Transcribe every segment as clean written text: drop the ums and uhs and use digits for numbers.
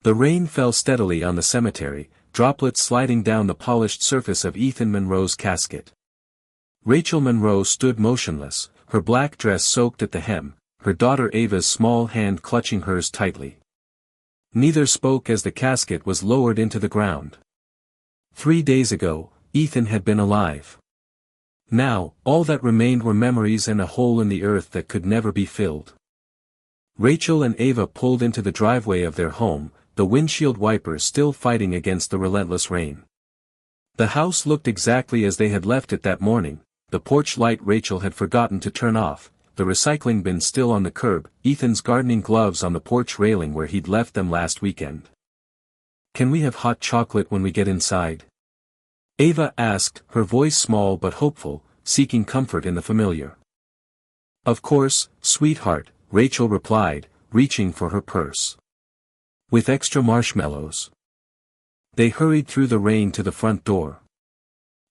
The rain fell steadily on the cemetery, droplets sliding down the polished surface of Ethan Monroe's casket. Rachel Monroe stood motionless, her black dress soaked at the hem, her daughter Ava's small hand clutching hers tightly. Neither spoke as the casket was lowered into the ground. 3 days ago, Ethan had been alive. Now, all that remained were memories and a hole in the earth that could never be filled. Rachel and Ava pulled into the driveway of their home, the windshield wipers still fighting against the relentless rain. The house looked exactly as they had left it that morning, the porch light Rachel had forgotten to turn off, the recycling bin still on the curb, Ethan's gardening gloves on the porch railing where he'd left them last weekend. "Can we have hot chocolate when we get inside?" Ava asked, her voice small but hopeful, seeking comfort in the familiar. "Of course, sweetheart," Rachel replied, reaching for her purse. "With extra marshmallows." They hurried through the rain to the front door.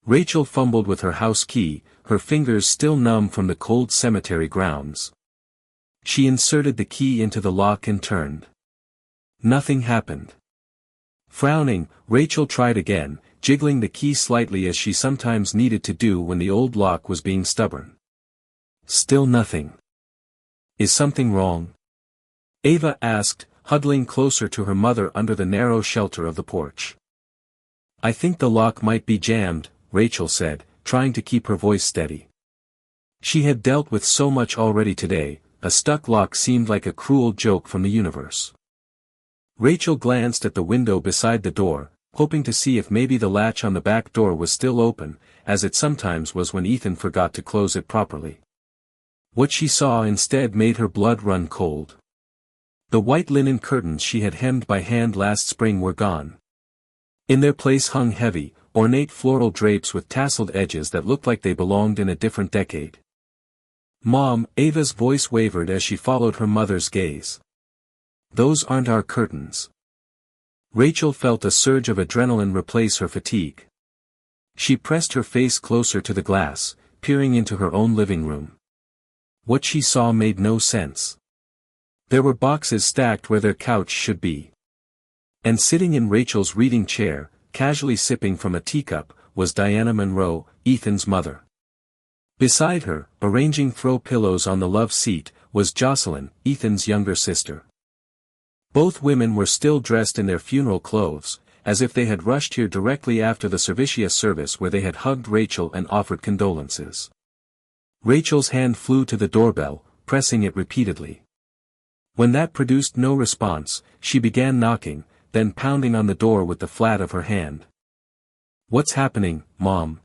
Rachel fumbled with her house key, her fingers still numb from the cold cemetery grounds. She inserted the key into the lock and turned. Nothing happened. Frowning, Rachel tried again, jiggling the key slightly as she sometimes needed to do when the old lock was being stubborn. Still nothing. "Is something wrong?" Ava asked, huddling closer to her mother under the narrow shelter of the porch. "I think the lock might be jammed," Rachel said, trying to keep her voice steady. She had dealt with so much already today, a stuck lock seemed like a cruel joke from the universe. Rachel glanced at the window beside the door, hoping to see if maybe the latch on the back door was still open, as it sometimes was when Ethan forgot to close it properly. What she saw instead made her blood run cold. The white linen curtains she had hemmed by hand last spring were gone. In their place hung heavy, ornate floral drapes with tasseled edges that looked like they belonged in a different decade. "Mom," Ava's voice wavered as she followed her mother's gaze. "Those aren't our curtains." Rachel felt a surge of adrenaline replace her fatigue. She pressed her face closer to the glass, peering into her own living room. What she saw made no sense. There were boxes stacked where their couch should be. And sitting in Rachel's reading chair, casually sipping from a teacup, was Diana Monroe, Ethan's mother. Beside her, arranging throw pillows on the love seat, was Jocelyn, Ethan's younger sister. Both women were still dressed in their funeral clothes, as if they had rushed here directly after the service service where they had hugged Rachel and offered condolences. Rachel's hand flew to the doorbell, pressing it repeatedly. When that produced no response, she began knocking, then pounding on the door with the flat of her hand. "What's happening, Mom?"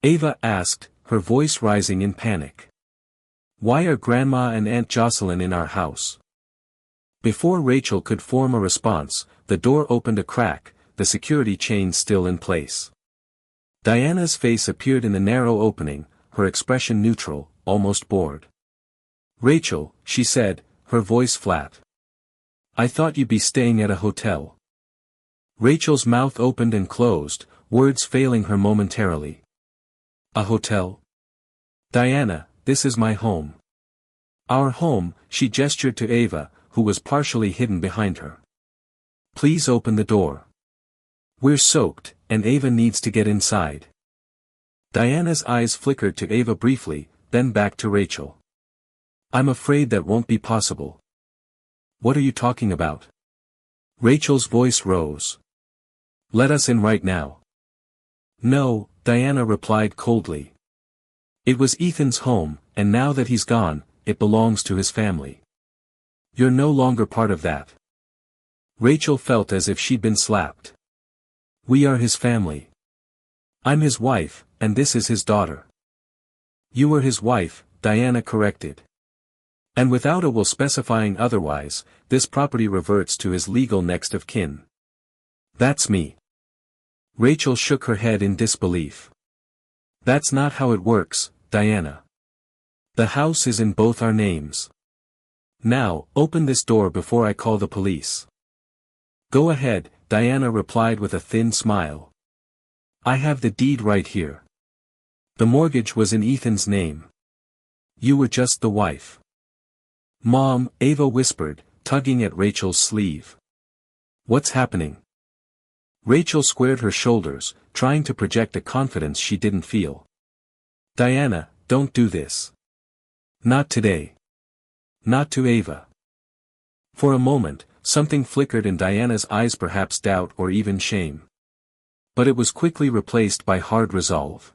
Ava asked, her voice rising in panic. "Why are Grandma and Aunt Jocelyn in our house?" Before Rachel could form a response, the door opened a crack, the security chain still in place. Diana's face appeared in the narrow opening, her expression neutral, almost bored. "Rachel," she said, her voice flat. "I thought you'd be staying at a hotel." Rachel's mouth opened and closed, words failing her momentarily. "A hotel? Diana, this is my home." "Our home," she gestured to Ava, who was partially hidden behind her. "Please open the door. We're soaked, and Ava needs to get inside." Diana's eyes flickered to Ava briefly, then back to Rachel. "I'm afraid that won't be possible." "What are you talking about?" Rachel's voice rose. "Let us in right now." "No," Diana replied coldly. "It was Ethan's home, and now that he's gone, it belongs to his family. You're no longer part of that." Rachel felt as if she'd been slapped. "We are his family. I'm his wife, and this is his daughter." "You were his wife," Diana corrected. "And without a will specifying otherwise, this property reverts to his legal next of kin." "That's me." Rachel shook her head in disbelief. "That's not how it works, Diana. The house is in both our names. Now, open this door before I call the police." "Go ahead," Diana replied with a thin smile. "I have the deed right here. The mortgage was in Ethan's name. You were just the wife." "Mom," Ava whispered, tugging at Rachel's sleeve. What's happening? Rachel squared her shoulders, trying to project a confidence she didn't feel. Diana, don't do this. Not today. Not to Ava. For a moment, something flickered in Diana's eyes, perhaps doubt or even shame. But it was quickly replaced by hard resolve.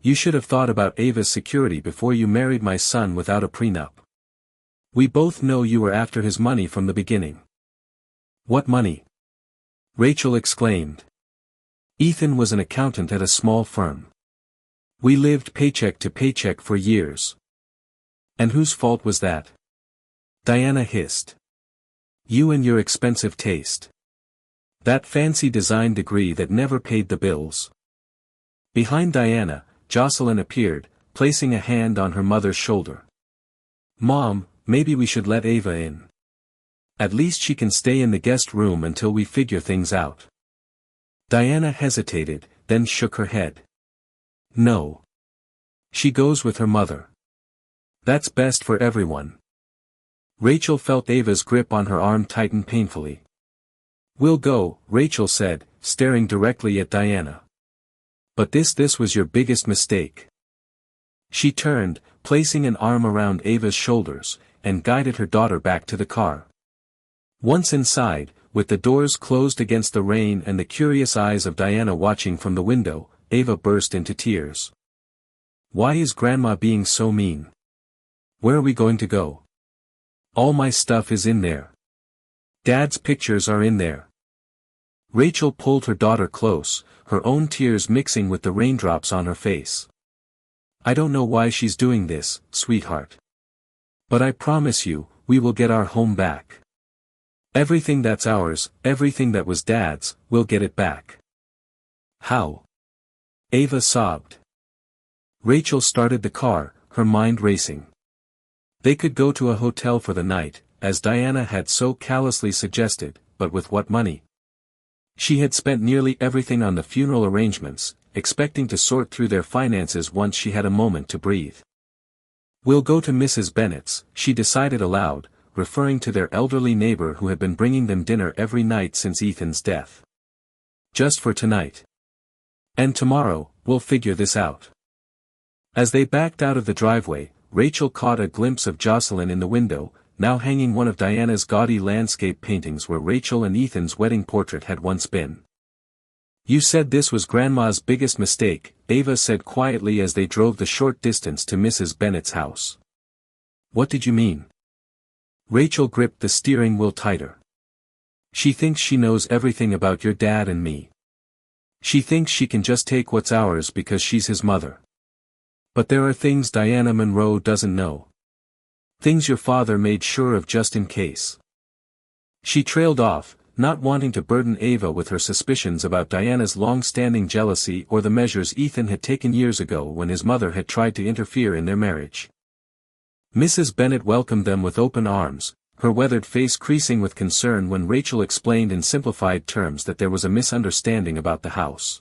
You should have thought about Ava's security before you married my son without a prenup. We both know you were after his money from the beginning. What money? Rachel exclaimed. Ethan was an accountant at a small firm. We lived paycheck to paycheck for years. And whose fault was that? Diana hissed. You and your expensive taste. That fancy design degree that never paid the bills. Behind Diana, Jocelyn appeared, placing a hand on her mother's shoulder. Mom, maybe we should let Ava in. At least she can stay in the guest room until we figure things out. Diana hesitated, then shook her head. No. She goes with her mother. That's best for everyone. Rachel felt Ava's grip on her arm tighten painfully. We'll go, Rachel said, staring directly at Diana. But this was your biggest mistake. She turned, placing an arm around Ava's shoulders, and guided her daughter back to the car. Once inside, with the doors closed against the rain and the curious eyes of Diana watching from the window, Ava burst into tears. Why is Grandma being so mean? Where are we going to go? All my stuff is in there. Dad's pictures are in there. Rachel pulled her daughter close, her own tears mixing with the raindrops on her face. I don't know why she's doing this, sweetheart. But I promise you, we will get our home back. Everything that's ours, everything that was Dad's, we'll get it back. How? Ava sobbed. Rachel started the car, her mind racing. They could go to a hotel for the night, as Diana had so callously suggested, but with what money? She had spent nearly everything on the funeral arrangements, expecting to sort through their finances once she had a moment to breathe. We'll go to Mrs. Bennet's, she decided aloud, referring to their elderly neighbor who had been bringing them dinner every night since Ethan's death. Just for tonight. And tomorrow, we'll figure this out. As they backed out of the driveway, Rachel caught a glimpse of Jocelyn in the window, now hanging one of Diana's gaudy landscape paintings where Rachel and Ethan's wedding portrait had once been. You said this was Grandma's biggest mistake, Ava said quietly as they drove the short distance to Mrs. Bennet's house. What did you mean? Rachel gripped the steering wheel tighter. She thinks she knows everything about your dad and me. She thinks she can just take what's ours because she's his mother. But there are things Diana Monroe doesn't know. Things your father made sure of just in case. She trailed off, not wanting to burden Ava with her suspicions about Diana's long-standing jealousy or the measures Ethan had taken years ago when his mother had tried to interfere in their marriage. Mrs. Bennet welcomed them with open arms, her weathered face creasing with concern when Rachel explained in simplified terms that there was a misunderstanding about the house.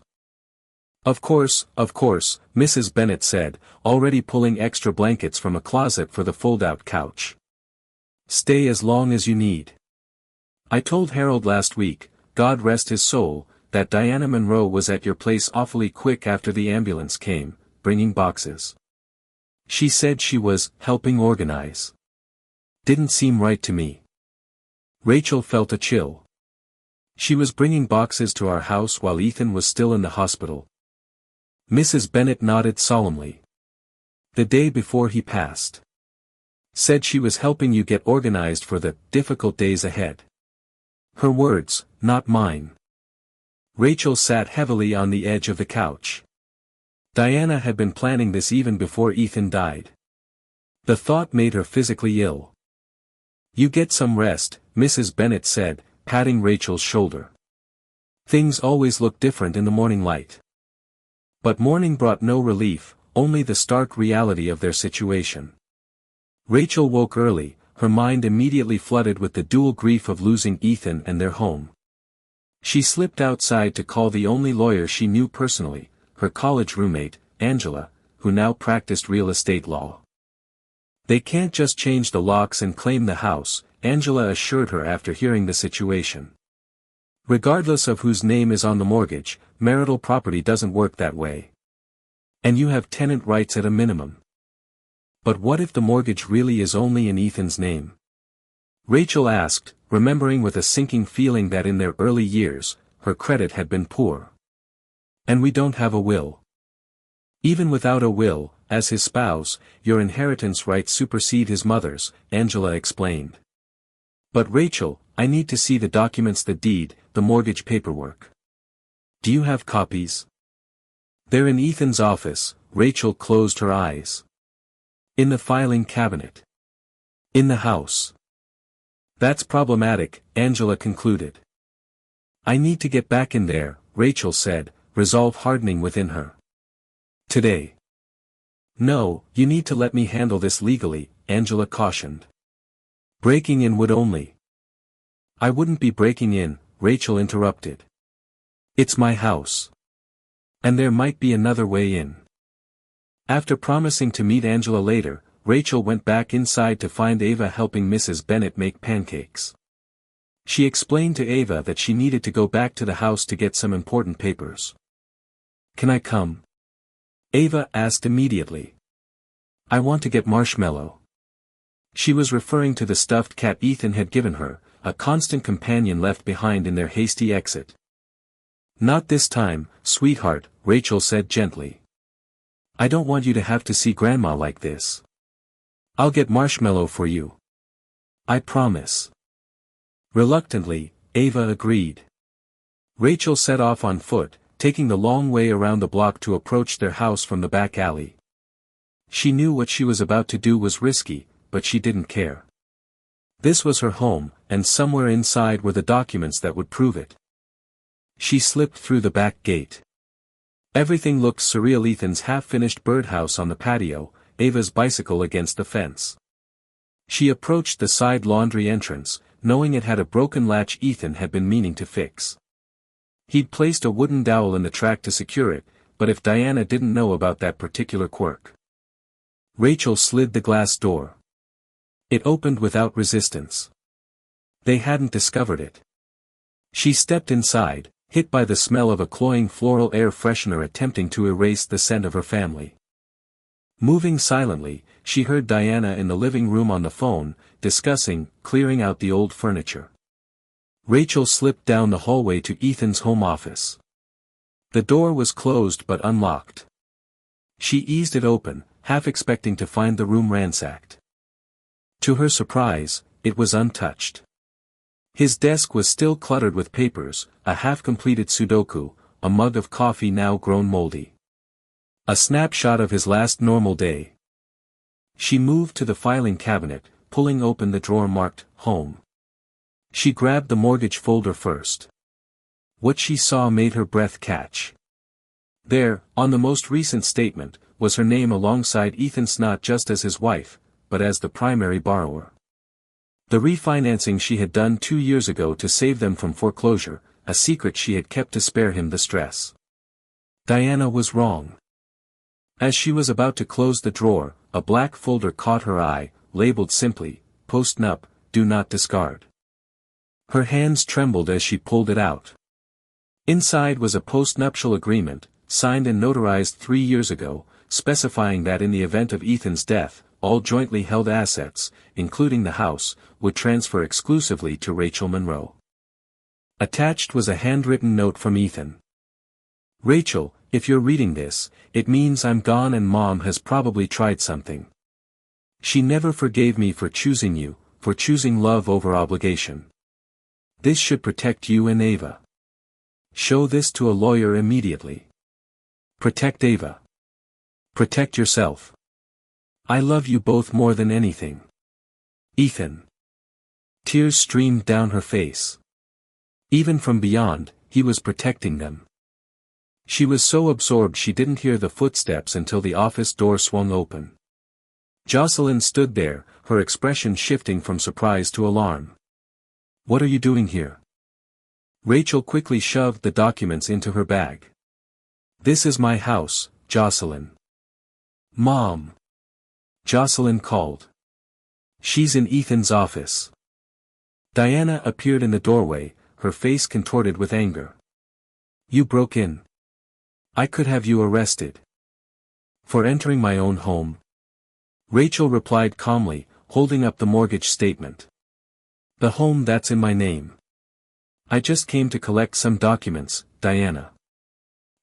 Of course, Mrs. Bennet said, already pulling extra blankets from a closet for the fold-out couch. Stay as long as you need. I told Harold last week, God rest his soul, that Diana Monroe was at your place awfully quick after the ambulance came, bringing boxes. She said she was helping organize. Didn't seem right to me. Rachel felt a chill. She was bringing boxes to our house while Ethan was still in the hospital. Mrs. Bennet nodded solemnly. The day before he passed. Said she was helping you get organized for the difficult days ahead. Her words, not mine. Rachel sat heavily on the edge of the couch. Diana had been planning this even before Ethan died. The thought made her physically ill. You get some rest, Mrs. Bennet said, patting Rachel's shoulder. Things always look different in the morning light. But morning brought no relief, only the stark reality of their situation. Rachel woke early, her mind immediately flooded with the dual grief of losing Ethan and their home. She slipped outside to call the only lawyer she knew personally, her college roommate, Angela, who now practiced real estate law. They can't just change the locks and claim the house, Angela assured her after hearing the situation. Regardless of whose name is on the mortgage, marital property doesn't work that way. And you have tenant rights at a minimum. But what if the mortgage really is only in Ethan's name? Rachel asked, remembering with a sinking feeling that in their early years, her credit had been poor. And we don't have a will. Even without a will, as his spouse, your inheritance rights supersede his mother's, Angela explained. But Rachel, I need to see the documents, the deed, the mortgage paperwork. Do you have copies? They're in Ethan's office. Rachel closed her eyes. In the filing cabinet. In the house. That's problematic, Angela concluded. I need to get back in there, Rachel said, resolve hardening within her. Today. No, you need to let me handle this legally, Angela cautioned. Breaking in would only. I wouldn't be breaking in, Rachel interrupted. It's my house. And there might be another way in. After promising to meet Angela later, Rachel went back inside to find Ava helping Mrs. Bennet make pancakes. She explained to Ava that she needed to go back to the house to get some important papers. Can I come? Ava asked immediately. I want to get Marshmallow. She was referring to the stuffed cat Ethan had given her, a constant companion left behind in their hasty exit. Not this time, sweetheart, Rachel said gently. I don't want you to have to see Grandma like this. I'll get Marshmallow for you. I promise. Reluctantly, Ava agreed. Rachel set off on foot, taking the long way around the block to approach their house from the back alley. She knew what she was about to do was risky, but she didn't care. This was her home, and somewhere inside were the documents that would prove it. She slipped through the back gate. Everything looked surreal: Ethan's half-finished birdhouse on the patio, Ava's bicycle against the fence. She approached the side laundry entrance, knowing it had a broken latch Ethan had been meaning to fix. He'd placed a wooden dowel in the track to secure it, but if Diana didn't know about that particular quirk. Rachel slid the glass door. It opened without resistance. They hadn't discovered it. She stepped inside, hit by the smell of a cloying floral air freshener attempting to erase the scent of her family. Moving silently, she heard Diana in the living room on the phone, discussing clearing out the old furniture. Rachel slipped down the hallway to Ethan's home office. The door was closed but unlocked. She eased it open, half expecting to find the room ransacked. To her surprise, it was untouched. His desk was still cluttered with papers, a half-completed Sudoku, a mug of coffee now grown moldy. A snapshot of his last normal day. She moved to the filing cabinet, pulling open the drawer marked, Home. She grabbed the mortgage folder first. What she saw made her breath catch. There, on the most recent statement, was her name alongside Ethan's, not just as his wife, but as the primary borrower. The refinancing she had done 2 years ago to save them from foreclosure, a secret she had kept to spare him the stress. Diana was wrong. As she was about to close the drawer, a black folder caught her eye, labeled simply, Post-nup, do not discard. Her hands trembled as she pulled it out. Inside was a postnuptial agreement, signed and notarized 3 years ago, specifying that in the event of Ethan's death, all jointly held assets, including the house, would transfer exclusively to Rachel Monroe. Attached was a handwritten note from Ethan. Rachel, if you're reading this, it means I'm gone and Mom has probably tried something. She never forgave me for choosing you, for choosing love over obligation. This should protect you and Ava. Show this to a lawyer immediately. Protect Ava. Protect yourself. I love you both more than anything. Ethan. Tears streamed down her face. Even from beyond, he was protecting them. She was so absorbed she didn't hear the footsteps until the office door swung open. Jocelyn stood there, her expression shifting from surprise to alarm. What are you doing here? Rachel quickly shoved the documents into her bag. This is my house, Jocelyn. Mom. Jocelyn called. She's in Ethan's office. Diana appeared in the doorway, her face contorted with anger. You broke in. I could have you arrested. For entering my own home? Rachel replied calmly, holding up the mortgage statement. The home that's in my name. I just came to collect some documents, Diana.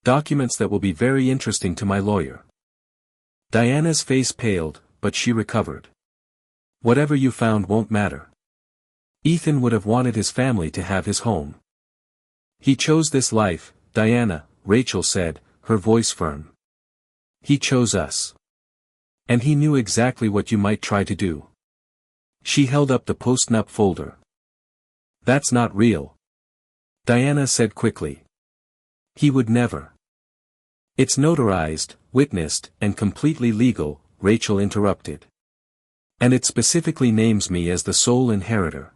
Documents that will be very interesting to my lawyer. Diana's face paled, but she recovered. Whatever you found won't matter. Ethan would have wanted his family to have his home. He chose this life, Diana, Rachel said, her voice firm. He chose us. And he knew exactly what you might try to do. She held up the post-nup folder. That's not real. Diana said quickly. He would never. It's notarized, witnessed, and completely legal, Rachel interrupted. And it specifically names me as the sole inheritor.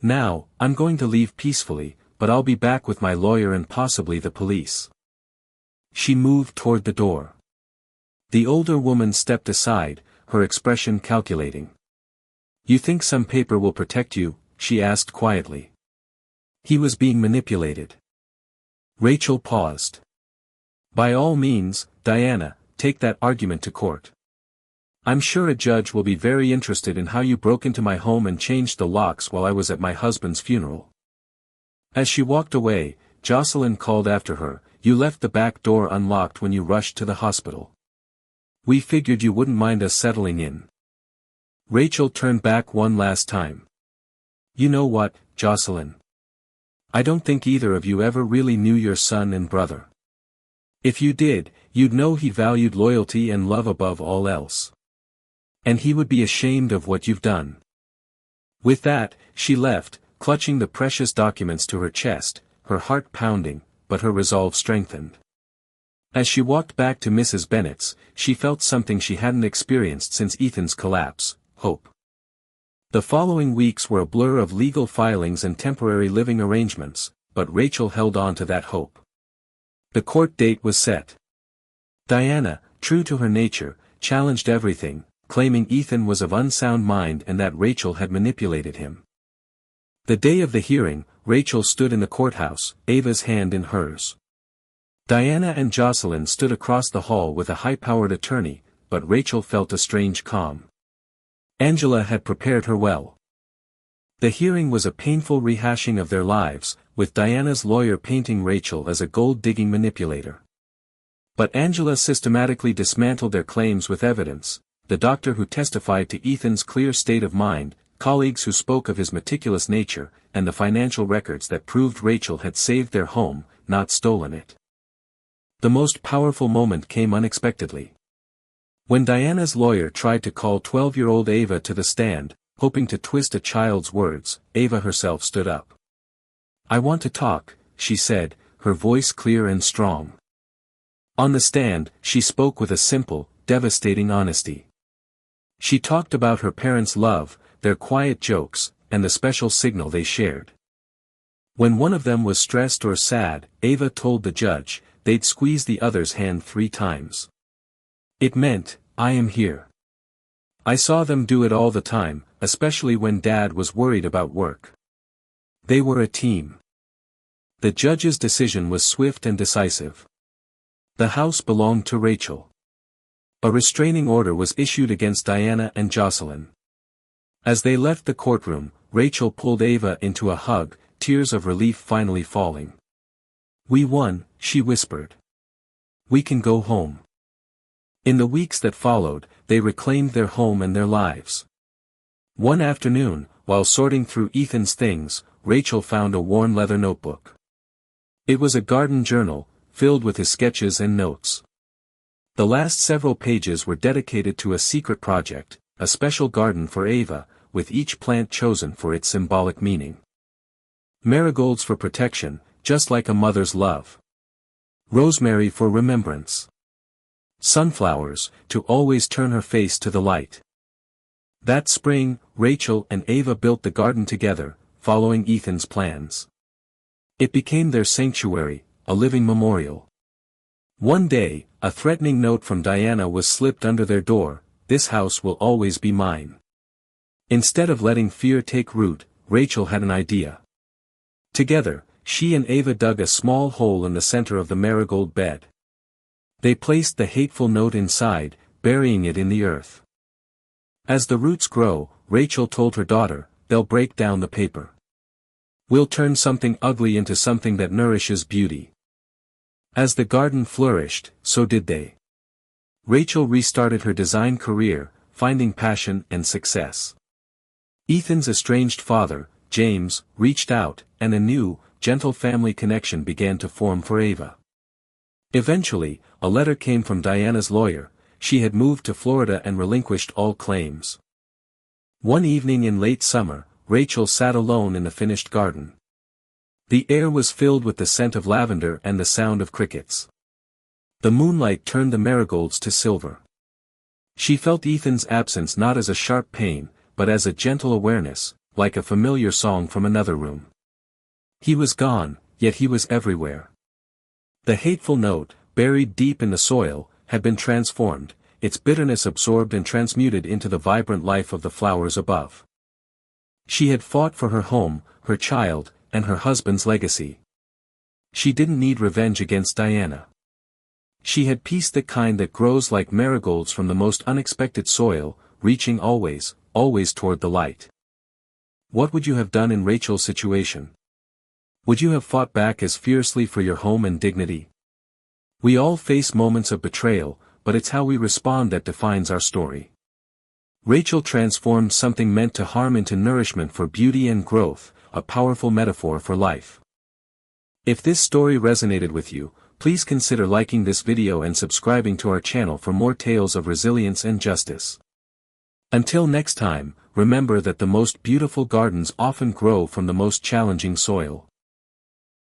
Now, I'm going to leave peacefully, but I'll be back with my lawyer and possibly the police. She moved toward the door. The older woman stepped aside, her expression calculating. You think some paper will protect you? She asked quietly. He was being manipulated. Rachel paused. By all means, Diana, take that argument to court. I'm sure a judge will be very interested in how you broke into my home and changed the locks while I was at my husband's funeral. As she walked away, Jocelyn called after her, you left the back door unlocked when you rushed to the hospital. We figured you wouldn't mind us settling in. Rachel turned back one last time. You know what, Jocelyn? I don't think either of you ever really knew your son and brother. If you did, you'd know he valued loyalty and love above all else. And he would be ashamed of what you've done. With that, she left, clutching the precious documents to her chest, her heart pounding, but her resolve strengthened. As she walked back to Mrs. Bennet's, she felt something she hadn't experienced since Ethan's collapse, hope. The following weeks were a blur of legal filings and temporary living arrangements, but Rachel held on to that hope. The court date was set. Diana, true to her nature, challenged everything, claiming Ethan was of unsound mind and that Rachel had manipulated him. The day of the hearing, Rachel stood in the courthouse, Ava's hand in hers. Diana and Jocelyn stood across the hall with a high-powered attorney, but Rachel felt a strange calm. Angela had prepared her well. The hearing was a painful rehashing of their lives, with Diana's lawyer painting Rachel as a gold-digging manipulator. But Angela systematically dismantled their claims with evidence, the doctor who testified to Ethan's clear state of mind, colleagues who spoke of his meticulous nature, and the financial records that proved Rachel had saved their home, not stolen it. The most powerful moment came unexpectedly. When Diana's lawyer tried to call 12-year-old Ava to the stand, hoping to twist a child's words, Ava herself stood up. I want to talk, she said, her voice clear and strong. On the stand, she spoke with a simple, devastating honesty. She talked about her parents' love, their quiet jokes, and the special signal they shared. When one of them was stressed or sad, Ava told the judge, they'd squeeze the other's hand 3 times. It meant, I am here. I saw them do it all the time, especially when Dad was worried about work. They were a team. The judge's decision was swift and decisive. The house belonged to Rachel. A restraining order was issued against Diana and Jocelyn. As they left the courtroom, Rachel pulled Ava into a hug, tears of relief finally falling. We won, she whispered. We can go home. In the weeks that followed, they reclaimed their home and their lives. One afternoon, while sorting through Ethan's things, Rachel found a worn leather notebook. It was a garden journal, filled with his sketches and notes. The last several pages were dedicated to a secret project, a special garden for Ava, with each plant chosen for its symbolic meaning. Marigolds for protection, just like a mother's love. Rosemary for remembrance. Sunflowers, to always turn her face to the light. That spring, Rachel and Ava built the garden together, following Ethan's plans. It became their sanctuary, a living memorial. One day, a threatening note from Diana was slipped under their door, this house will always be mine. Instead of letting fear take root, Rachel had an idea. Together, she and Ava dug a small hole in the center of the marigold bed. They placed the hateful note inside, burying it in the earth. As the roots grow, Rachel told her daughter, they'll break down the paper. We'll turn something ugly into something that nourishes beauty. As the garden flourished, so did they. Rachel restarted her design career, finding passion and success. Ethan's estranged father, James, reached out, and a new, gentle family connection began to form for Ava. Eventually, a letter came from Diana's lawyer. She had moved to Florida and relinquished all claims. One evening in late summer, Rachel sat alone in the finished garden. The air was filled with the scent of lavender and the sound of crickets. The moonlight turned the marigolds to silver. She felt Ethan's absence not as a sharp pain, but as a gentle awareness, like a familiar song from another room. He was gone, yet he was everywhere. The hateful note, buried deep in the soil, had been transformed, its bitterness absorbed and transmuted into the vibrant life of the flowers above. She had fought for her home, her child, and her husband's legacy. She didn't need revenge against Diana. She had peace, the kind that grows like marigolds from the most unexpected soil, reaching always, always toward the light. What would you have done in Rachel's situation? Would you have fought back as fiercely for your home and dignity? We all face moments of betrayal, but it's how we respond that defines our story. Rachel transformed something meant to harm into nourishment for beauty and growth, a powerful metaphor for life. If this story resonated with you, please consider liking this video and subscribing to our channel for more tales of resilience and justice. Until next time, remember that the most beautiful gardens often grow from the most challenging soil.